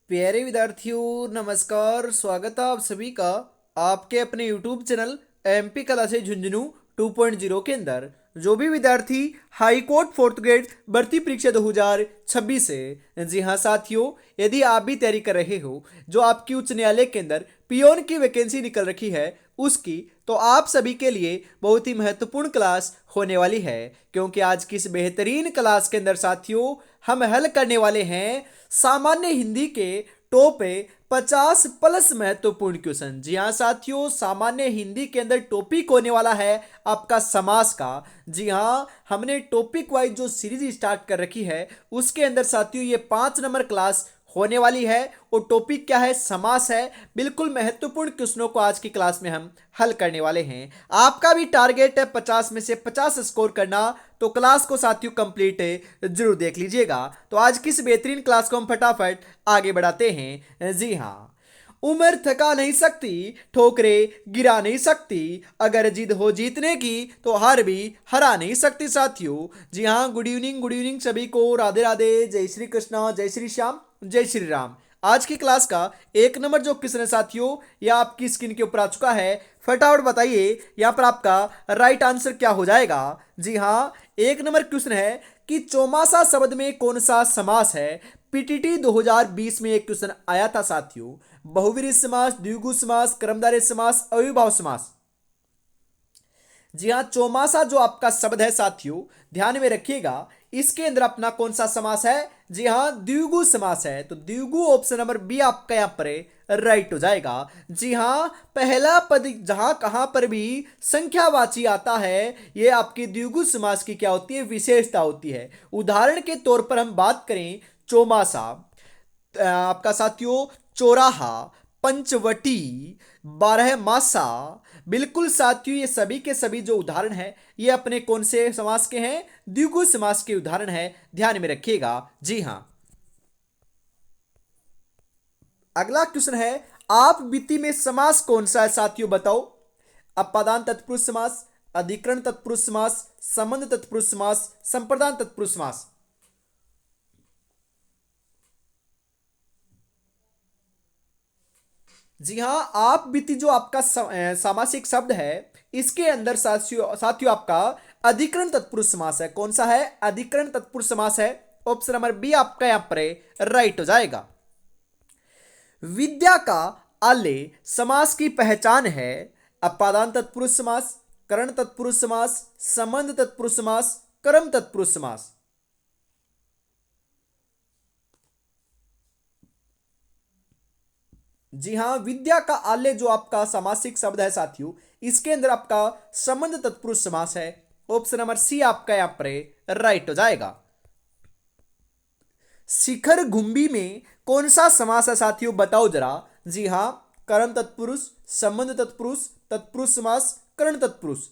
प्यारे विद्यार्थियों नमस्कार। स्वागत है आप सभी का आपके अपने YouTube channel MP classes Jhunjhunu 2.0 के अंदर। जो भी विद्यार्थी हाई कोर्ट फोर्थ ग्रेड भर्ती परीक्षा 2026 है, जी हाँ साथियों, यदि आप भी तैयारी कर रहे हो, जो आपकी उच्च न्यायालय के अंदर पियोन की वैकेंसी निकल रखी है उसकी, तो आप सभी के लिए बहुत ही महत्वपूर्ण क्लास होने वाली है। क्योंकि आज की इस बेहतरीन क्लास के अंदर साथियों हम हल करने वाले हैं सामान्य हिंदी के टॉप 50 प्लस महत्वपूर्ण क्वेश्चन। जी हाँ साथियों, सामान्य हिंदी के अंदर टॉपिक होने वाला है आपका समास का। जी हाँ, हमने टॉपिक वाइज जो सीरीज स्टार्ट कर रखी है उसके अंदर साथियों ये 5 नंबर क्लास होने वाली है। और टॉपिक क्या है? समास है। बिल्कुल महत्वपूर्ण क्वेश्चनों को आज की क्लास में हम हल करने वाले हैं। आपका भी टारगेट है 50 में से 50 स्कोर करना, तो क्लास को साथियों कंप्लीट जरूर देख लीजिएगा। तो आज की इस बेहतरीन क्लास को हम फटाफट आगे बढ़ाते हैं। जी हाँ, उम्र थका नहीं सकती, ठोकरे गिरा नहीं सकती, अगर जिद हो जीतने की तो हार भी हरा नहीं सकती साथियों। जी हाँ, गुड इवनिंग सभी को। राधे राधे, जय श्री कृष्णा, जय श्री श्याम, जय श्री राम। आज की क्लास का 1 नंबर जो क्वेश्चन है साथियों, यह आपकी स्क्रीन के ऊपर आ चुका है। फटाफट बताइए यहाँ पर आपका राइट आंसर क्या हो जाएगा। जी हाँ, 1 नंबर क्वेश्चन है कि चौमासा शब्द में कौन सा समास है। पीटीटी 2020 में एक क्वेश्चन आया था साथियों। बहुव्रीहि समास, द्विगु समास, कर्मधारय समास, अविभाव समास। जी हाँ, चौमासा जो आपका शब्द है साथियों, ध्यान में रखिएगा, इसके अंदर अपना कौन सा समास है? जी हाँ, द्विगु समास है। तो द्विगु ऑप्शन नंबर बी आपका यहाँ पर राइट हो जाएगा। जी हाँ, पहला पद जहां कहां पर भी संख्यावाची आता है, ये आपकी द्विगु समास की क्या होती है? विशेषता होती है। उदाहरण के तौर पर हम बात करें चौमासा, आपका साथियों चौराहा, पंचवटी, बारह मासा। बिल्कुल साथियों, ये सभी के सभी जो उदाहरण हैं ये अपने कौन से समास के हैं? द्विगु समास के उदाहरण है। ध्यान में रखिएगा। जी हाँ, अगला क्वेश्चन है, आप बीती में समास कौन सा है साथियों? बताओ। अपादान तत्पुरुष समास, अधिकरण तत्पुरुष समास, संबंध तत्पुरुष समास, संप्रदान तत्पुरुष समास। जी हाँ, आप बीती जो आपका सामासिक शब्द है इसके अंदर साथियों साथियों आपका अधिकरण तत्पुरुष समास है। कौन सा है? अधिकरण तत्पुरुष समास है। ऑप्शन नंबर बी आपका यहाँ पर राइट हो जाएगा। विद्या का आले समास की पहचान है। अपादान तत्पुरुष समास, करण तत्पुरुष समास, संबंध तत्पुरुष समास, कर्म तत्पुरुष समास। जी हाँ, विद्या का आल्य जो आपका सामासिक शब्द है साथियों, इसके अंदर आपका संबंध तत्पुरुष समास है। ऑप्शन नंबर सी आपका यहाँ पर राइट हो जाएगा। शिखर गुंबी में कौन सा समास है साथियों? बताओ जरा। जी हाँ, कर्म तत्पुरुष, संबंध तत्पुरुष, तत्पुरुष समास, करण तत्पुरुष।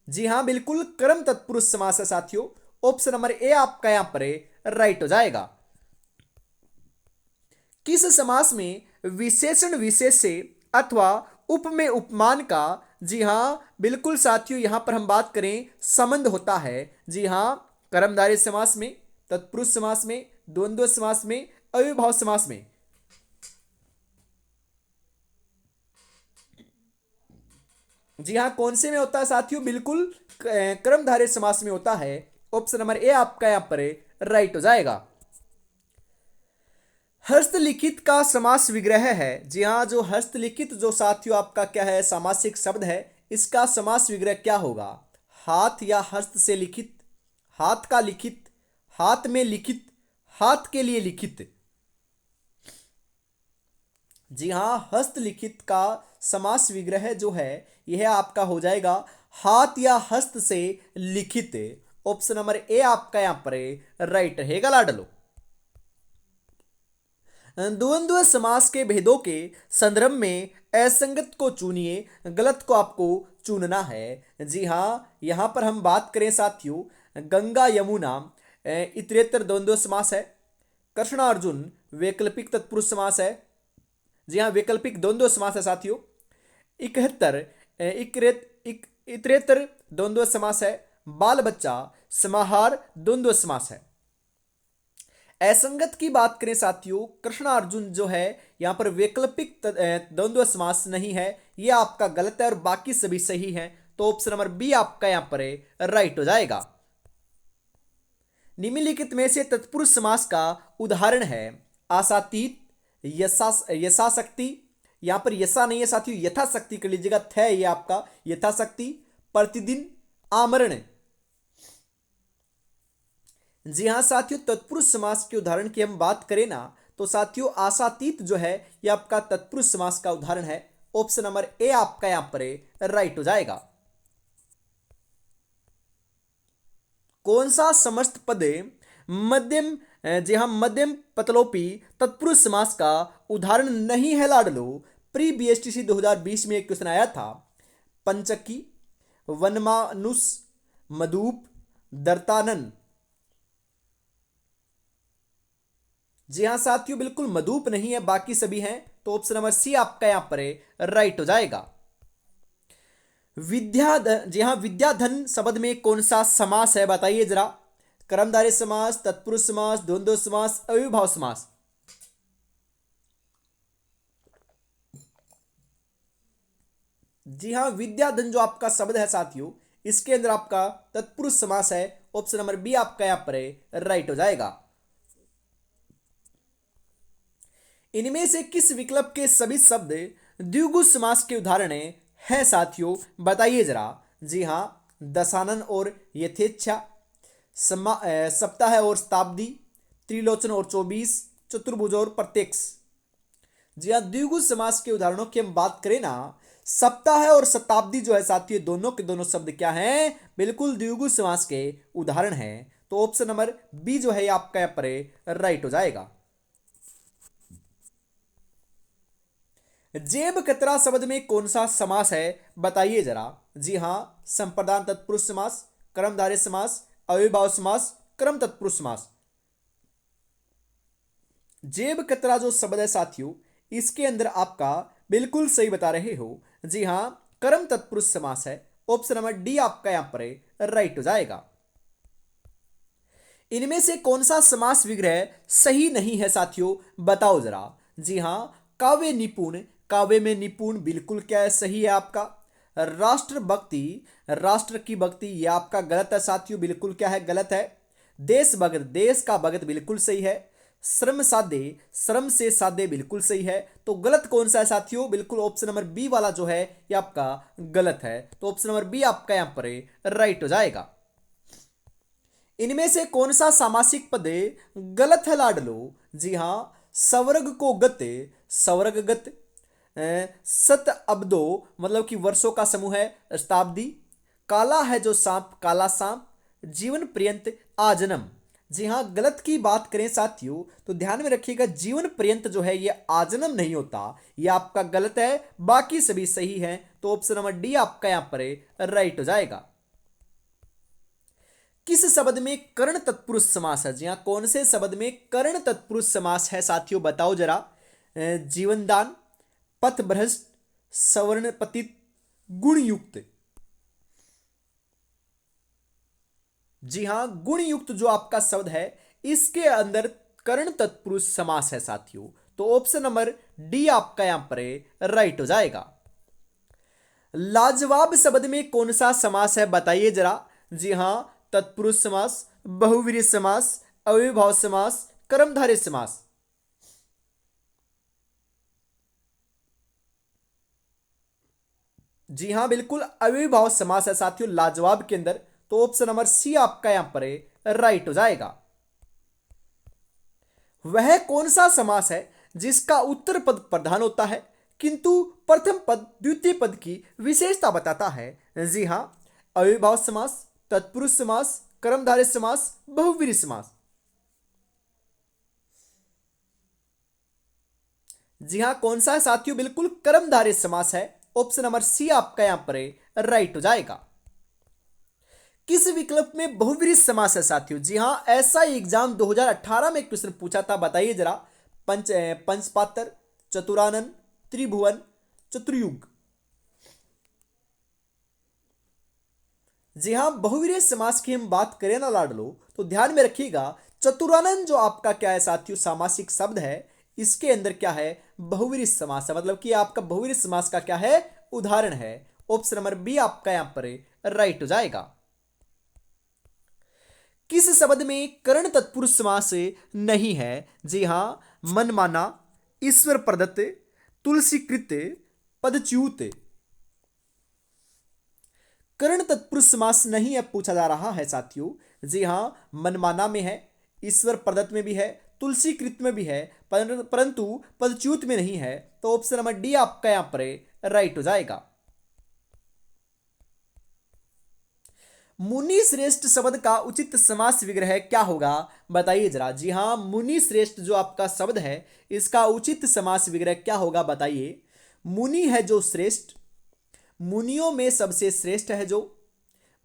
जी हाँ, बिल्कुल कर्म तत्पुरुष समास है साथियों। ऑप्शन नंबर ए आपका यहाँ पर राइट हो जाएगा। किस समास में विशेषण विशेष से अथवा उप में उपमान का, जी हाँ बिल्कुल साथियों, यहां पर हम बात करें संबंध होता है। जी हाँ, कर्मधारय समास में, तत्पुरुष समास में, द्वंद्व समास में, अविभाव समास में। जी हाँ, कौन से में होता है साथियों? बिल्कुल कर्मधारय समास में होता है। ऑप्शन नंबर ए आपका यहां पर राइट हो जाएगा। हस्तलिखित का समास विग्रह है। जी हाँ, जो हस्तलिखित जो साथियों आपका क्या है? सामासिक शब्द है। इसका समास विग्रह क्या होगा? हाथ या हस्त से लिखित, हाथ का लिखित, हाथ में लिखित, हाथ के लिए लिखित। जी हाँ, हस्तलिखित का समास विग्रह जो है यह आपका हो जाएगा हाथ या हस्त से लिखित। ऑप्शन नंबर ए आपका यहां पर राइट रहेगा लाडलो। द्वंद्व समास के भेदों के संदर्भ में असंगत को चुनिए, गलत को आपको चुनना है। जी हाँ, यहां पर हम बात करें साथियों, गंगा यमुना इतरेतर द्वंद्व समास है। कृष्ण अर्जुन वैकल्पिक तत्पुरुष समास है। जी हाँ, वैकल्पिक द्वंद्व समास है साथियों। इकहत्तर इतरेतर द्वंद्व समास है। बाल बच्चा समाहार द्वंद्व समास है। असंगत की बात करें साथियों, कृष्ण अर्जुन जो है यहां पर वैकल्पिक द्वंद्व समास नहीं है, यह आपका गलत है और बाकी सभी सही है। तो ऑप्शन नंबर बी आपका यहां पर राइट हो जाएगा। निम्नलिखित में से तत्पुरुष समास का उदाहरण है आशातीत, यशाशक्ति, यहां पर यशा नहीं है साथियों, यथाशक्ति कर लीजिएगा, थ ये आपका यथाशक्ति, प्रतिदिन, आमरण। जी हाँ साथियों, तत्पुरुष समास के उदाहरण की हम बात करें ना तो साथियों आशातीत जो है यह आपका तत्पुरुष समास का उदाहरण है। ऑप्शन नंबर ए आपका यहां पर राइट हो जाएगा। कौन सा समस्त पद मध्यम, जी हाँ मध्यम पतलोपी तत्पुरुष समास का उदाहरण नहीं है लाडलो? प्री बीएसटीसी 2020 में एक क्वेश्चन आया था। पंचकी, वनमानुस, मधुप, दर्तानन। जी हाँ साथियों, बिल्कुल मधुप नहीं है, बाकी सभी हैं। तो ऑप्शन नंबर सी आपका यहां पर राइट हो जाएगा। जी हाँ, विद्याधन शब्द में कौन सा समास है बताइए जरा? कर्मधारय समास, तत्पुरुष समास, द्वंद्व समास, अविभाव समास। जी हाँ, विद्याधन जो आपका शब्द है साथियों, इसके अंदर आपका तत्पुरुष समास है। ऑप्शन नंबर बी आपका यहां पर राइट हो जाएगा। इनमें से किस विकल्प के सभी शब्द द्विगु समास के उदाहरण हैं साथियों? बताइए जरा। जी हाँ, दशानन और यथेच्छा, सप्ताह और शताब्दी, त्रिलोचन और 24, चतुर्भुज और प्रत्यक्ष। जी हाँ, द्विगु समास के उदाहरणों की हम बात करें ना, सप्ताह और शताब्दी जो है साथियों, दोनों के दोनों शब्द क्या हैं? बिल्कुल द्विगु समास के उदाहरण हैं। तो ऑप्शन नंबर बी जो है आपका यहाँ पर राइट हो जाएगा। जेब कतरा शब्द में कौन सा समास है बताइए जरा? जी हां, संप्रदान तत्पुरुष समास, कर्मधारय समास, अविभाव समास, क्रम तत्पुरुष समास। जेब कतरा जो शब्द है साथियों, इसके अंदर आपका बिल्कुल सही बता रहे हो। जी हां, कर्म तत्पुरुष समास है। ऑप्शन नंबर डी आपका यहां पर राइट हो जाएगा। इनमें से कौन सा समास विग्रह सही नहीं है साथियों? बताओ जरा। जी हां, काव्य निपुण, काव्य में निपुण बिल्कुल क्या है? सही है आपका। राष्ट्र भक्ति, राष्ट्र की भक्ति, यह आपका गलत है साथियों, बिल्कुल क्या है? गलत है। देश भगत, देश का भगत बिल्कुल सही है। श्रम साधे, श्रम से साधे बिल्कुल सही है। तो गलत कौन सा है साथियों? बिल्कुल ऑप्शन नंबर बी वाला जो है यह आपका गलत है। तो ऑप्शन नंबर बी आपका यहां पर राइट हो जाएगा। इनमें से कौन सा सामासिक पद गलत है लाडलो? जी हां, सवर्ग को गत, सवर्ग गत, सत अब्दो मतलब कि वर्षों का समूह है, शताब्दी, काला है जो सांप, काला सांप, जीवन पर्यंत, आजन्म। जी हाँ, गलत की बात करें साथियों तो ध्यान में रखिएगा, जीवन पर्यंत जो है ये आजन्म नहीं होता, ये आपका गलत है, बाकी सभी सही है। तो ऑप्शन नंबर डी आपका यहां पर राइट हो जाएगा। किस शब्द में कर्ण तत्पुरुष समास है? जी हाँ, कौन से शब्द में कर्ण तत्पुरुष समास है साथियों? बताओ जरा। जीवनदान, पथ भ्रष्ट, सवर्ण पतित, गुण युक्त। जी हां, गुण युक्त जो आपका शब्द है इसके अंदर कर्ण तत्पुरुष समास है साथियों। तो ऑप्शन नंबर डी आपका यहां पर राइट हो जाएगा। लाजवाब शब्द में कौन सा समास है बताइए जरा? जी हां, तत्पुरुष समास, बहुव्रीहि समास, अविभाव समास, कर्मधारय समास। जी हां, बिल्कुल अविभाव समास है साथियों लाजवाब के अंदर। तो ऑप्शन नंबर सी आपका यहां पर राइट हो जाएगा। वह कौन सा समास है जिसका उत्तर पद प्रधान होता है किंतु प्रथम पद द्वितीय पद की विशेषता बताता है? जी हां, अविभाव समास, तत्पुरुष समास, कर्मधारय समास, बहुव्रीहि समास। जी हां, कौन सा है साथियों? बिल्कुल कर्मधारय समास है। ऑप्शन नंबर सी आपका यहां पर राइट हो जाएगा। किस विकल्प में बहुव्रीहि समास है साथियों? जी हां, ऐसा एग्जाम 2018 में क्वेश्चन पूछा था, बताइए जरा। पंचपात्र, चतुरानन, त्रिभुवन, चतुर्युग। जी हाँ, बहुवीर्य समास की हम बात करें ना लाडलो, तो ध्यान में रखिएगा, चतुरानन जो आपका क्या है साथियों सामासिक शब्द है, इसके अंदर क्या है, बहुवीर्य समास है, मतलब कि आपका बहुवीर्य समास का क्या है, उदाहरण है। ऑप्शन नंबर बी आपका यहां पर राइट हो जाएगा। किस शब्द में कर्ण तत्पुरुष समास नहीं है? जी हां, मनमाना, ईश्वर प्रदत्त, तुलसीकृत, पदच्युत। कर्ण तत्पुरुष समास नहीं है पूछा जा रहा है साथियों। जी हां, मनमाना में है, ईश्वर प्रदत्त में भी है, तुलसीकृत में भी है, परंतु पदच्युत में नहीं है। तो ऑप्शन नंबर डी आपका यहां पर राइट हो जाएगा। मुनि श्रेष्ठ शब्द का उचित समास विग्रह क्या होगा? बताइए जरा। जी हाँ, मुनि श्रेष्ठ जो आपका शब्द है, इसका उचित समास विग्रह क्या होगा बताइए। मुनि है जो श्रेष्ठ, मुनियों में सबसे श्रेष्ठ है जो,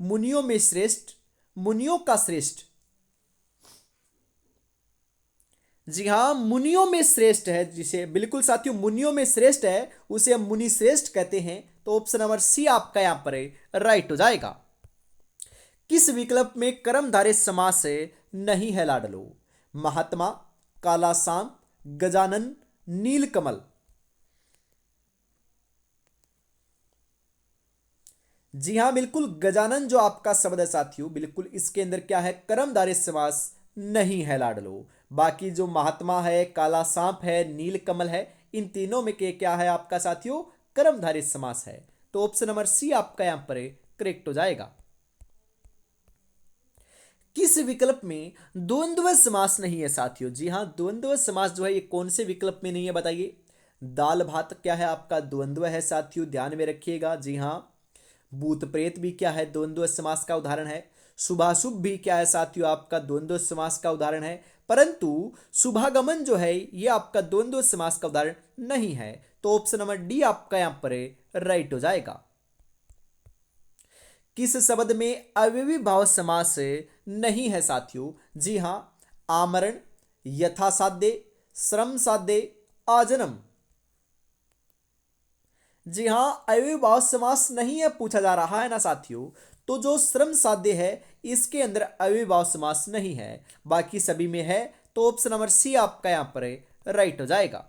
मुनियों में श्रेष्ठ, मुनियों का श्रेष्ठ। जी हाँ, मुनियों में श्रेष्ठ है, जिसे बिल्कुल साथियों मुनियों में श्रेष्ठ है उसे हम मुनि श्रेष्ठ कहते हैं। तो ऑप्शन नंबर सी आपका यहां पर राइट हो जाएगा। किस विकल्प में कर्मधारय समास नहीं है लाडलो? महात्मा, काला सांप, गजानन, नीलकमल। जी हां, बिल्कुल गजानन जो आपका शब्द है साथियों, बिल्कुल इसके अंदर क्या है, कर्मधारय समास नहीं है लाडलो। बाकी जो महात्मा है, काला सांप है, नीलकमल है, इन तीनों में के क्या है आपका साथियों, कर्मधारय समास है। तो ऑप्शन नंबर सी आपका यहां पर करेक्ट हो जाएगा। किस विकल्प में द्वंद्व समास नहीं है साथियों? जी हाँ, द्वंद्व समास जो है ये कौन से विकल्प में नहीं है बताइए। दाल भात क्या है आपका, द्वंद्व है साथियों, ध्यान में रखिएगा। जी हाँ, भूत प्रेत भी क्या है, द्वंद्व समास का उदाहरण है। शुभाशुभ भी क्या है साथियों, आपका द्वंद्व समास का उदाहरण है। परंतु शुभागमन जो है ये आपका द्वंद्व समास का उदाहरण नहीं है। तो ऑप्शन नंबर डी आपका यहां पर राइट हो जाएगा। किस शब्द में अव्ययी भाव समास नहीं है साथियों? जी हां, आमरण, यथासाध्य, श्रम साध्य, आजन्म। जी हां, अव्ययी भाव समास नहीं है पूछा जा रहा है ना साथियों, तो जो श्रम साध्य है इसके अंदर अव्ययी भाव समास नहीं है, बाकी सभी में है। तो ऑप्शन नंबर सी आपका यहां पर राइट हो जाएगा।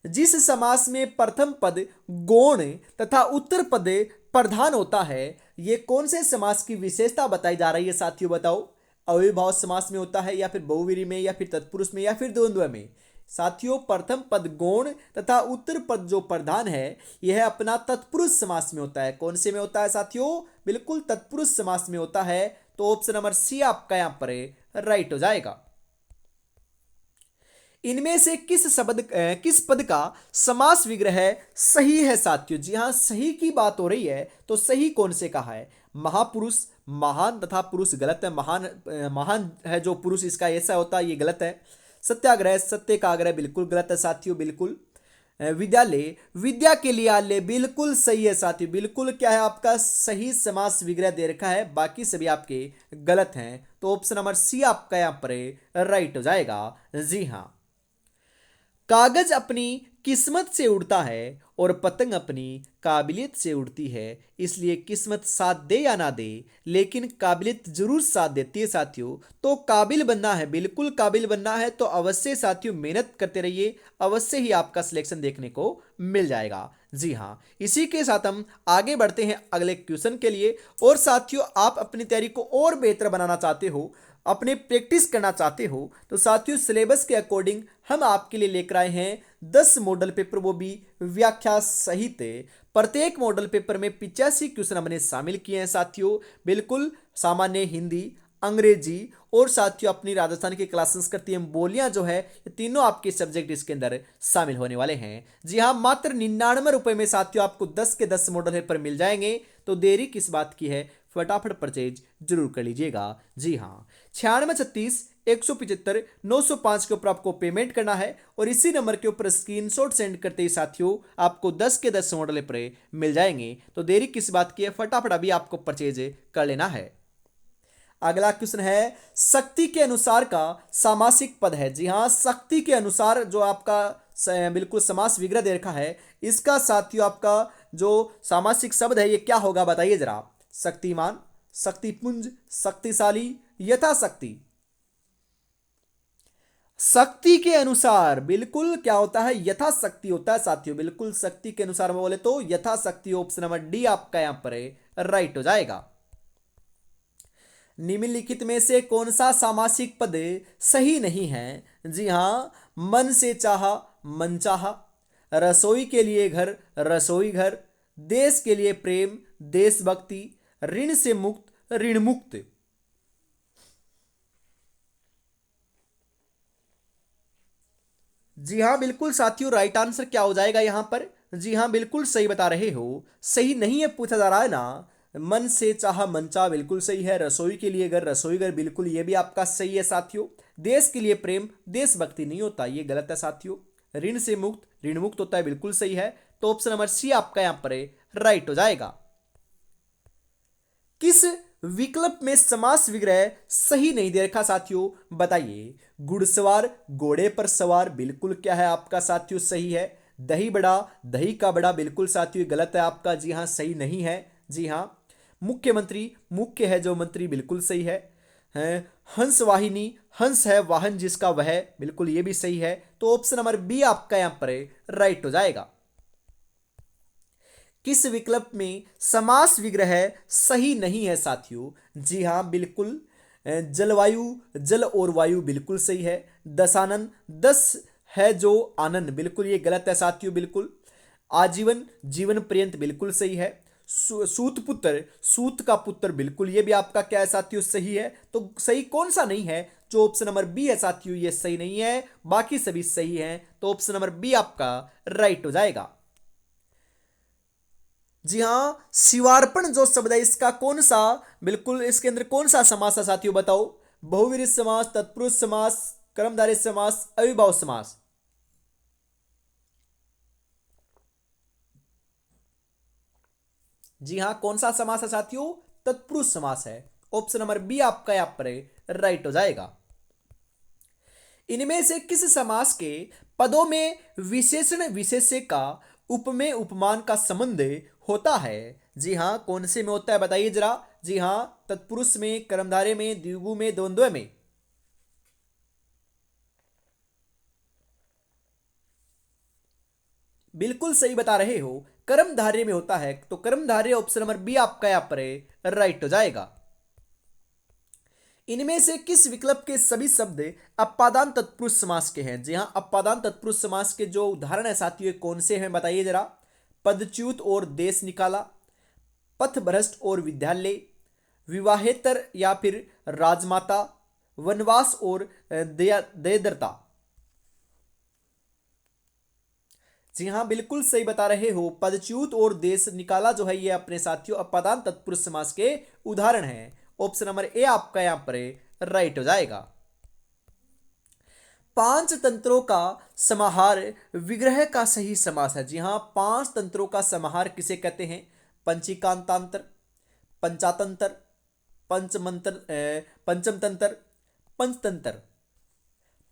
जिस समास में प्रथम पद गौण तथा उत्तर पद प्रधान होता है, यह कौन से समास की विशेषता बताई जा रही है साथियों, बताओ। अविभाव समास में होता है, या फिर बहुवीरी में, या फिर तत्पुरुष में, या फिर द्वंद्व में? साथियों, प्रथम पद गौण तथा उत्तर पद जो प्रधान है यह अपना तत्पुरुष समास में होता है। कौन से में होता है साथियों? बिल्कुल तत्पुरुष समास में होता है। तो ऑप्शन नंबर सी आपका यहां पर राइट हो जाएगा। इनमें से किस पद का समास विग्रह सही है साथियों? जी हां, सही की बात हो रही है, तो सही कौन से कहा है? महापुरुष, महान तथा पुरुष गलत है। महान है जो पुरुष, इसका ऐसा होता है, ये गलत है। सत्याग्रह, सत्य का आग्रह बिल्कुल गलत है साथियों, बिल्कुल। विद्यालय, विद्या के लिए आलय बिल्कुल सही है साथियों, बिल्कुल क्या है आपका सही समास विग्रह दे रखा है, बाकी सभी आपके गलत हैं। तो ऑप्शन नंबर सी आपका यहां पर राइट हो जाएगा। जी हां, कागज अपनी किस्मत से उड़ता है और पतंग अपनी काबिलियत से उड़ती है, इसलिए किस्मत साथ दे या ना दे, लेकिन काबिलियत जरूर साथ देती है साथियों। तो काबिल बनना है, बिल्कुल काबिल बनना है, तो अवश्य साथियों मेहनत करते रहिए, अवश्य ही आपका सिलेक्शन देखने को मिल जाएगा। जी हाँ, इसी के साथ हम आगे बढ़ते हैं अगले क्वेश्चन के लिए। और साथियों, आप अपनी तैयारी को और बेहतर बनाना चाहते हो, अपने प्रैक्टिस करना चाहते हो, तो साथियों सिलेबस के अकॉर्डिंग हम आपके लिए लेकर आए हैं 10 मॉडल पेपर, वो भी व्याख्या सहित। प्रत्येक मॉडल पेपर में 85 क्वेश्चन हमने शामिल किए हैं साथियों, बिल्कुल सामान्य हिंदी, अंग्रेजी और साथियों अपनी राजस्थान की क्लास संस्कृति एवं बोलियां जो है, ये तीनों आपके सब्जेक्ट इसके अंदर शामिल होने वाले हैं। जी हाँ, मात्र 99 रुपए में साथियों आपको 10 के 10 मॉडल पेपर मिल जाएंगे। तो देरी किस बात की है, फटाफट परचेज जरूर कर लीजिएगा। जी हाँ, 9636 175 905 के ऊपर आपको पेमेंट करना है, और इसी नंबर के ऊपर स्क्रीनशॉट सेंड करते ही साथियों आपको 10 के 10 मॉडल पेपर मिल जाएंगे। तो देरी किस बात की है, फटाफट अभी आपको परचेज कर लेना है। अगला क्वेश्चन है, शक्ति के अनुसार का सामासिक पद है। जी हाँ, शक्ति के अनुसार जो आपका बिल्कुल समास विग्रह दे रखा है, इसका साथियों आपका जो सामासिक शब्द है ये क्या होगा बताइए जरा। शक्तिमान, शक्तिपुंज, शक्तिशाली, यथाशक्ति। शक्ति के अनुसार बिल्कुल क्या होता है, यथाशक्ति होता है साथियों। बिल्कुल शक्ति के अनुसार में बोले तो यथाशक्ति, ऑप्शन नंबर डी आपका यहां पर राइट हो जाएगा। निम्नलिखित में से कौन सा सामासिक पद सही नहीं है? जी हां, मन से चाहा, मनचाहा, रसोई के लिए घर, रसोई घर, देश के लिए प्रेम, देशभक्ति, ऋण से मुक्त, ऋण मुक्त। जी हाँ बिल्कुल साथियों, राइट आंसर क्या हो जाएगा यहां पर? जी हाँ बिल्कुल सही बता रहे हो। सही नहीं है पूछा जा रहा है ना। मन से चाहा मनचा बिल्कुल सही है। रसोई के लिए घर, रसोई घर बिल्कुल ये भी आपका सही है साथियों। देश के लिए प्रेम, देशभक्ति नहीं होता, ये गलत है साथियों। ऋण से मुक्त, ऋण मुक्त होता है, बिल्कुल सही है। तो ऑप्शन नंबर सी आपका यहां पर राइट हो जाएगा। किस विकल्प में समास विग्रह सही नहीं दे रखा साथियों, बताइए। घुड़सवार, घोड़े पर सवार, बिल्कुल क्या है आपका साथियों सही है। दही बड़ा, दही का बड़ा, बिल्कुल साथियों गलत है आपका। जी हाँ सही नहीं है। जी हाँ। मुख्यमंत्री, मुख्य है जो मंत्री, बिल्कुल सही है। हंस वाहिनी, हंस है वाहन जिसका वह, बिल्कुल ये भी सही है। तो ऑप्शन नंबर बी आपका यहां पर राइट हो जाएगा। किस विकल्प में समास विग्रह सही नहीं है साथियों? जी हां बिल्कुल। जलवायु, जल और वायु, बिल्कुल सही है। दशानन, दस है जो आनंद, बिल्कुल ये गलत है साथियों। बिल्कुल। आजीवन, जीवन पर्यंत, बिल्कुल सही है। सूत पुत्र, सूत का पुत्र, बिल्कुल ये भी आपका क्या है साथियों सही है। तो सही कौन सा नहीं है? जो ऑप्शन नंबर बी है साथियों ये सही नहीं है, बाकी सभी सही हैं। तो ऑप्शन नंबर बी आपका राइट हो जाएगा। जी हां, शिवार्पण जो शब्द है इसका कौन सा, बिल्कुल इसके अंदर कौन सा समास है साथियों बताओ। बहुव्रीहि समास, तत्पुरुष समास, कर्मधारय समास, अविभाव समास। जी हां, कौन सा समास है साथियों? तत्पुरुष समास है। ऑप्शन नंबर बी आपका यहां पर राइट हो जाएगा। इनमें से किस समास के पदों में विशेषण विशेष्य का उपमेय उपमान का संबंध होता है? जी हाँ, कौन से में होता है बताइए जरा। जी हाँ, तत्पुरुष में, कर्मधारय में, द्विगु में, द्वंद्व में। बिल्कुल सही बता रहे हो, कर्मधारय में होता है। तो कर्मधारय ऑप्शन नंबर बी आपका यहां पर राइट हो जाएगा। इनमें से किस विकल्प के सभी शब्द अपादान तत्पुरुष समास के हैं? जी हां, अपादान तत्पुरुष समास के जो उदाहरण है साथियों कौन से हैं बताइए जरा। पदच्युत और देश निकाला, पथभ्रष्ट और विद्यालय, विवाहेतर या फिर राजमाता, वनवास और दयद्रता। जी हाँ बिल्कुल सही बता रहे हो। पदच्युत और देश निकाला जो है ये अपने साथियों अपादान तत्पुरुष समास के उदाहरण हैं। ऑप्शन नंबर ए आपका यहां पर राइट हो जाएगा। पांच तंत्रों का समाहार विग्रह का सही समास है। जी हाँ, पांच तंत्रों का समाहार किसे कहते हैं? पंचीकांतांतर, पंचातंत्र, पंचमंत्र, पंचम तंत्र, पंचतंत्र।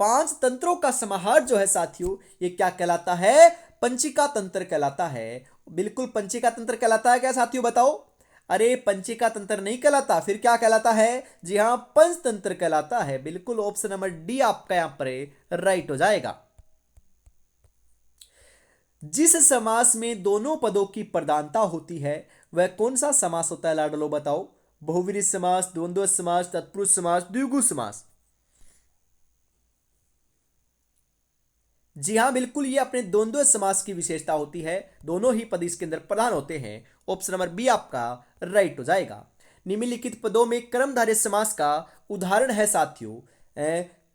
पांच तंत्रों का समाहार जो है साथियों ये क्या कहलाता है? पंचिका तंत्र कहलाता है। बिल्कुल पंचिका तंत्र कहलाता है क्या साथियों बताओ। अरे पंचिका तंत्र नहीं कहलाता, फिर क्या कहलाता है? जी हाँ, पंचतंत्र कहलाता है। बिल्कुल ऑप्शन नंबर डी आपका यहां पर राइट हो जाएगा। जिस समास में दोनों पदों की प्रधानता होती है वह कौन सा समास होता है लाडलो बताओ। बहुव्रीहि समास, द्वंद्व समास, तत्पुरुष समास, द्विगु समास। जी हाँ बिल्कुल, ये अपने द्वंद्व समास की विशेषता होती है। दोनों ही पद इसके अंदर प्रधान होते हैं। ऑप्शन नंबर बी आपका राइट हो जाएगा। निम्नलिखित पदों में कर्मधारय समास का उदाहरण है साथियों।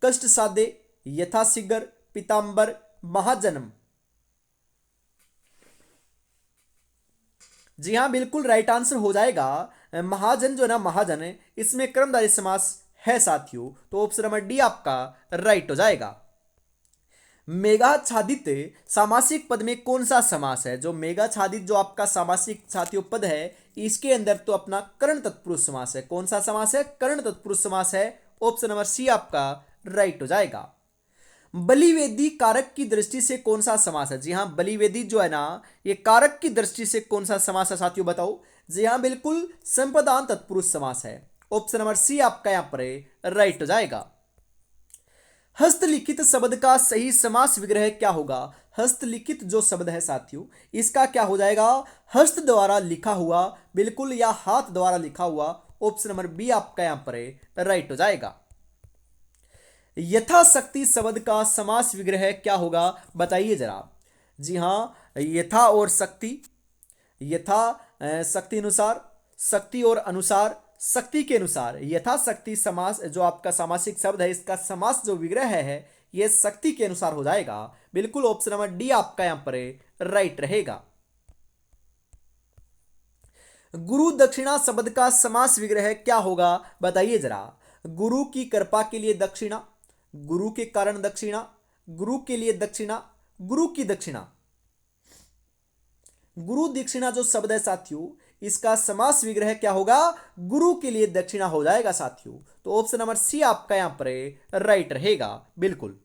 कष्ट साध्य, यथाशीघ्र, पीताम्बर, महाजन्म। जी हाँ बिल्कुल राइट आंसर हो जाएगा। महाजन जो है ना, महाजन, इसमें कर्मधारय समास है साथियों। तो ऑप्शन नंबर डी आपका राइट हो जाएगा। मेघाच्छादित सामासिक पद में कौन सा समास है? जो मेघाच्छादित जो आपका सामासिक साथियों पद है इसके अंदर तो अपना कर्ण तत्पुरुष समास है। कौन सा समास है? कर्ण तत्पुरुष समास है। ऑप्शन नंबर सी आपका राइट हो जाएगा। बलिवेदी कारक की दृष्टि से कौन सा समास है? जी हाँ, बलिवेदी जो है ना ये कारक की दृष्टि से कौन सा समास है साथियों बताओ। जी हाँ, बिल्कुल संप्रदान तत्पुरुष समास है। ऑप्शन नंबर सी आपका यहाँ पर राइट हो जाएगा। हस्तलिखित शब्द का सही समास विग्रह क्या होगा? हस्तलिखित जो शब्द है साथियों, इसका क्या हो जाएगा? हस्त द्वारा लिखा हुआ, बिल्कुल, या हाथ द्वारा लिखा हुआ। ऑप्शन नंबर बी आपका यहां पर राइट हो जाएगा। यथाशक्ति शब्द का समास विग्रह क्या होगा? बताइए जरा। जी हाँ, यथा और शक्ति, यथा शक्ति अनुसार, शक्ति और अनुसार, शक्ति के अनुसार, यथाशक्ति समास जो आपका सामासिक शब्द है, इसका समास जो विग्रह है यह शक्ति के अनुसार हो जाएगा। बिल्कुल ऑप्शन नंबर डी आपका यहां पर राइट रहेगा। गुरु दक्षिणा शब्द का समास विग्रह क्या होगा? बताइए जरा। गुरु की कृपा के लिए दक्षिणा, गुरु के कारण दक्षिणा, गुरु के लिए दक्षिणा, गुरु की दक्षिणा। गुरु दक्षिणा जो शब्द है साथियों, इसका समास विग्रह क्या होगा? गुरु के लिए दक्षिणा हो जाएगा साथियों। तो ऑप्शन नंबर सी आपका यहां पर राइट रहेगा। बिल्कुल।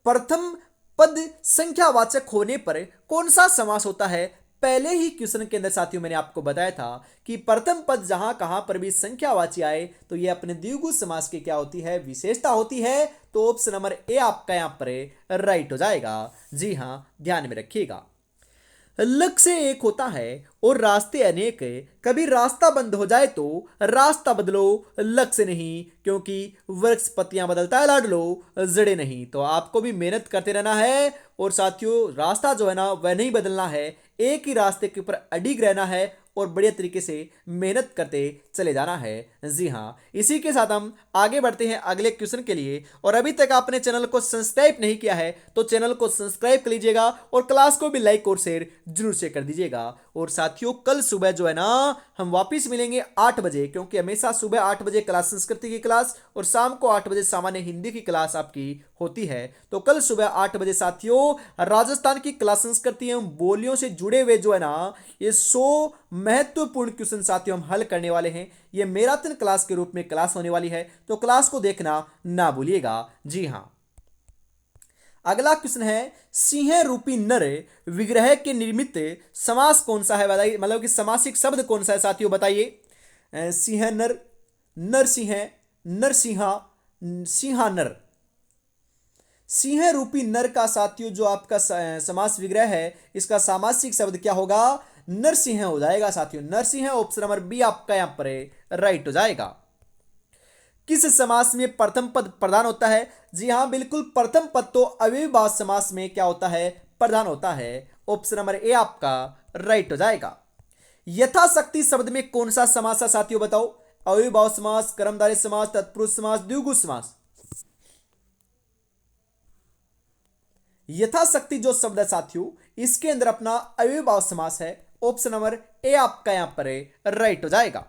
प्रथम पद संख्यावाचक होने पर कौन सा समास होता है? पहले ही क्वेश्चन के अंदर साथियों मैंने आपको बताया था कि प्रथम पद जहां कहां पर भी संख्यावाची आए तो ये अपने द्विगु समास की क्या होती है? विशेषता होती है। तो ऑप्शन नंबर ए आपका यहां पर राइट हो जाएगा। जी हां, ध्यान में रखिएगा। लक्ष्य एक होता है और रास्ते अनेक है। कभी रास्ता बंद हो जाए तो रास्ता बदलो, लक्ष्य नहीं, क्योंकि वृक्ष पत्तियां बदलता है लाडलो, जड़े नहीं। तो आपको भी मेहनत करते रहना है और साथियों रास्ता जो है ना वह नहीं बदलना है, एक ही रास्ते के ऊपर अडिग रहना है और बढ़िया तरीके से मेहनत करते चले जाना है। जी हाँ, इसी के साथ हम आगे बढ़ते हैं अगले क्वेश्चन के लिए। और अभी तक आपने चैनल को सब्सक्राइब नहीं किया है तो चैनल को सब्सक्राइब कर लीजिएगा और क्लास को भी लाइक और शेयर जरूर से कर दीजिएगा। और साथियों कल सुबह जो है ना हम वापिस मिलेंगे 8 बजे, क्योंकि हमेशा सुबह 8 बजे क्लास संस्कृति की क्लास और शाम को 8 बजे सामान्य हिंदी की क्लास आपकी होती है। तो कल सुबह 8 बजे साथियों राजस्थान की क्लास संस्कृति एवं बोलियों से जुड़े हुए जो है ना ये 100 महत्वपूर्ण क्वेश्चन साथियों हम हल करने वाले हैं। ये मैराथन क्लास के रूप में क्लास होने वाली है, तो क्लास को देखना ना भूलिएगा। जी हाँ, अगला क्वेश्चन है सिंह रूपी नर विग्रह के निर्मित समास कौन सा है? बताइए, मतलब कि समासिक शब्द कौन सा है साथियों? बताइए। सिंह नर, नरसिंह, नरसिंहा, सिंहा नर। सिंह रूपी नर का साथियों जो आपका समास विग्रह है, इसका सामासिक शब्द क्या होगा? नरसिंह हो जाएगा साथियों। नरसिंह ऑप्शन नंबर बी आपका यहां पर राइट हो जाएगा। किस समास में प्रथम पद प्रधान होता है? जी हां, बिल्कुल, प्रथम पद तो अव्ययीभाव समास में क्या होता है? प्रधान होता है। ऑप्शन नंबर ए आपका राइट हो जाएगा। यथाशक्ति शब्द में कौन सा समास है साथियों? बताओ। अव्ययीभाव समास, कर्मधारय समास, तत्पुरुष समास, द्विगु समास। यथाशक्ति जो शब्द है साथियों, इसके अंदर अपना अव्ययीभाव समास है। ऑप्शन नंबर ए आपका यहां पर राइट हो जाएगा।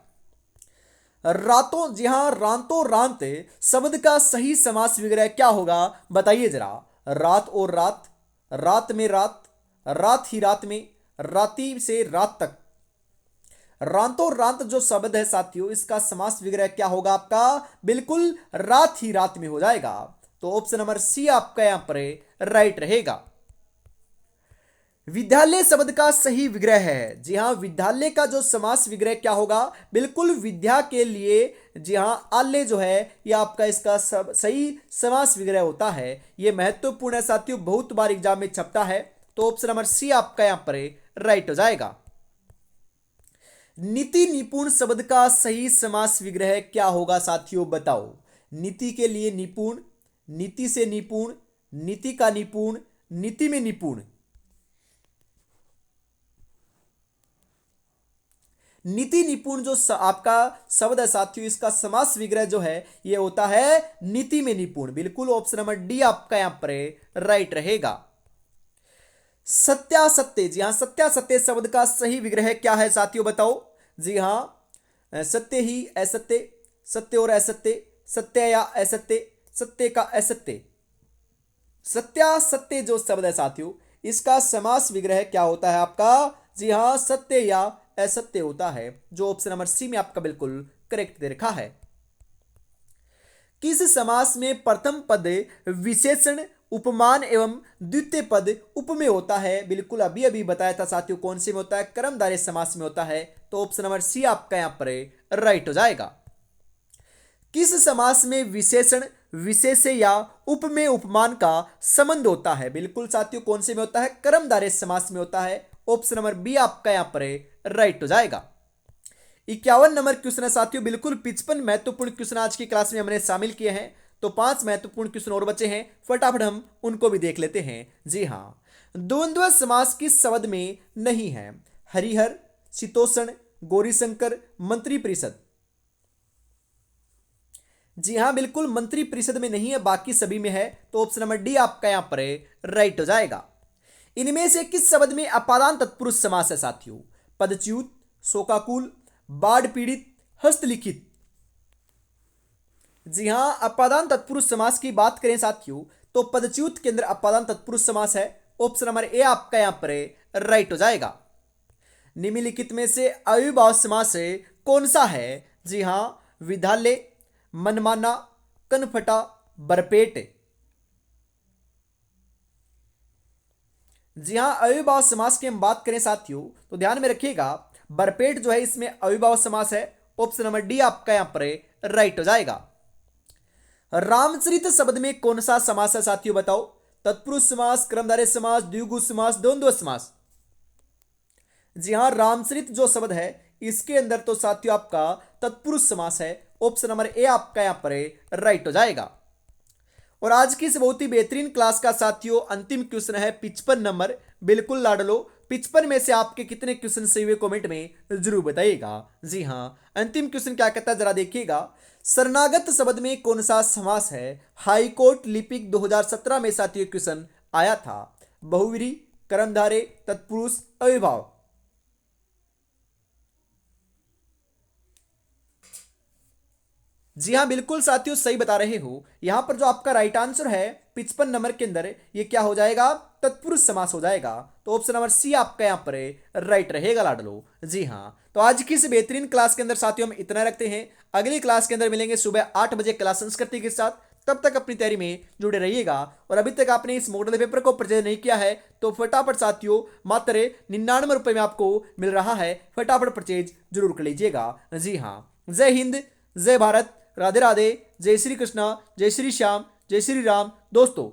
रातों, जी हां, रातों रात शब्द का सही समास विग्रह क्या होगा? बताइए जरा। रात और रात, रात में रात, रात ही रात में, राती से रात तक। रातों रात जो शब्द है साथियों, इसका समास विग्रह क्या होगा आपका? बिल्कुल रात ही रात में हो जाएगा। तो ऑप्शन नंबर सी आपका यहां पर राइट रहेगा। विद्यालय शब्द का सही विग्रह है। जी हां, विद्यालय का जो समास विग्रह क्या होगा? बिल्कुल विद्या के लिए, जी हां, आल्य जो है ये आपका इसका सही समास विग्रह होता है। ये महत्वपूर्ण है साथियों, बहुत बार एग्जाम में छपता है। तो ऑप्शन नंबर सी आपका यहां पर राइट हो जाएगा। नीति निपुण शब्द का सही समास विग्रह क्या होगा साथियों? बताओ। नीति के लिए निपुण, नीति से निपुण, नीति का निपुण, नीति में निपुण। नीति निपुण जो आपका शब्द है साथियों, इसका समास विग्रह जो है ये होता है नीति में निपुण। बिल्कुल ऑप्शन नंबर डी आपका यहां पर राइट रहेगा। सत्यासत्य, जी हां, सत्यासत्य शब्द का सही विग्रह क्या है साथियों? बताओ। जी हां, सत्य ही असत्य, सत्य और असत्य, सत्य या असत्य, सत्य का असत्य। सत्यासत्य जो शब्द है साथियों, इसका समास विग्रह क्या होता है आपका? जी हां, सत्य या असत्य होता है, जो ऑप्शन नंबर सी में आपका बिल्कुल करेक्ट दे रखा है। किस समास में प्रथम पद विशेषण उपमान एवं द्वितीय पद उप में होता है। बिल्कुल अभी अभी बताया था साथियों, कौन से में होता है, कर्मधारय समास में होता है। तो ऑप्शन नंबर सी आपका यहां पर राइट हो जाएगा। किस समास में विशेषण विशेष्य या उप में उपमान का संबंध होता है? बिल्कुल साथियों, कौन से में होता है, कर्मधारय समास में होता है। ऑप्शन नंबर बी आपका यहां पर राइट हो जाएगा। 51 नंबर क्वेश्चन है साथियों, बिल्कुल 55 महत्वपूर्ण क्वेश्चन आज की क्लास में हमने शामिल किए हैं। तो 5 महत्वपूर्ण क्वेश्चन और बचे हैं, फटाफट हम उनको भी देख लेते हैं। जी हाँ, द्वंद्व समास किस शब्द में नहीं है? हरिहर, शीतोषण, गौरीशंकर, मंत्री परिषद। जी हाँ, बिल्कुल मंत्री परिषद में नहीं है, बाकी सभी में है। तो ऑप्शन नंबर डी आपका यहां पर राइट हो जाएगा। इनमें से किस शब्द में अपादान तत्पुरुष समास है साथियों? पदच्युत, शोकाकुल, बाढ़ पीड़ित, हस्तलिखित। जी हां, अपादान तत्पुरुष समास की बात करें साथियों, तो पदच्युत के अंदर अपादान तत्पुरुष समास है। ऑप्शन नंबर ए आपका यहां पर राइट हो जाएगा। निम्नलिखित में से अविभाव समास कौन सा है? जी हां, विधालय, मनमाना, कनफटा, बरपेट। जी हां, अविभाव समास की हम बात करें साथियों, तो ध्यान में रखिएगा, बरपेट जो है इसमें अविभाव समास है। ऑप्शन नंबर डी आपका यहां पर राइट हो जाएगा। रामचरित शब्द में कौन सा समास है साथियों, बताओ? तत्पुरुष समास, कर्मधारय समास, द्विगु समास, द्वंद्व समास। जी हां, रामचरित जो शब्द है इसके अंदर तो साथियों आपका तत्पुरुष समास है। ऑप्शन नंबर ए आपका यहां पर राइट हो जाएगा। और आज की इस बहुत ही बेहतरीन क्लास का साथियों अंतिम क्वेश्चन है 55 नंबर। बिल्कुल लाडलो, 55 में से आपके कितने क्वेश्चन सही हुए कमेंट में जरूर बताइएगा। जी हाँ, अंतिम क्वेश्चन क्या कहता है जरा देखिएगा। शरणागत शब्द में कौन सा समास है? हाईकोर्ट लिपिक 2017 में साथियों क्वेश्चन आया था। बहुव्रीहि, कर्मधारय, तत्पुरुष, अविभाव। जी हाँ, बिल्कुल साथियों सही बता रहे हो। यहां पर जो आपका राइट आंसर है 55 नंबर के अंदर, ये क्या हो जाएगा? तत्पुरुष समास हो जाएगा। तो ऑप्शन नंबर सी आपका यहां पर राइट रहेगा लाडलो। जी हाँ, तो आज की इस बेहतरीन क्लास के अंदर साथियों हम इतना रखते हैं। अगली क्लास के अंदर मिलेंगे सुबह 8 बजे क्लास संस्कृति के साथ। तब तक अपनी तैयारी में जुड़े रहिएगा। और अभी तक आपने इस मॉडल पेपर को परचेज नहीं किया है तो फटाफट साथियों मात्र 99 रुपए में आपको मिल रहा है, फटाफट परचेज जरूर कर लीजिएगा। जी हाँ, जय हिंद, जय भारत, राधे राधे, जय श्री कृष्णा, जय श्री श्याम, जय श्री राम दोस्तों।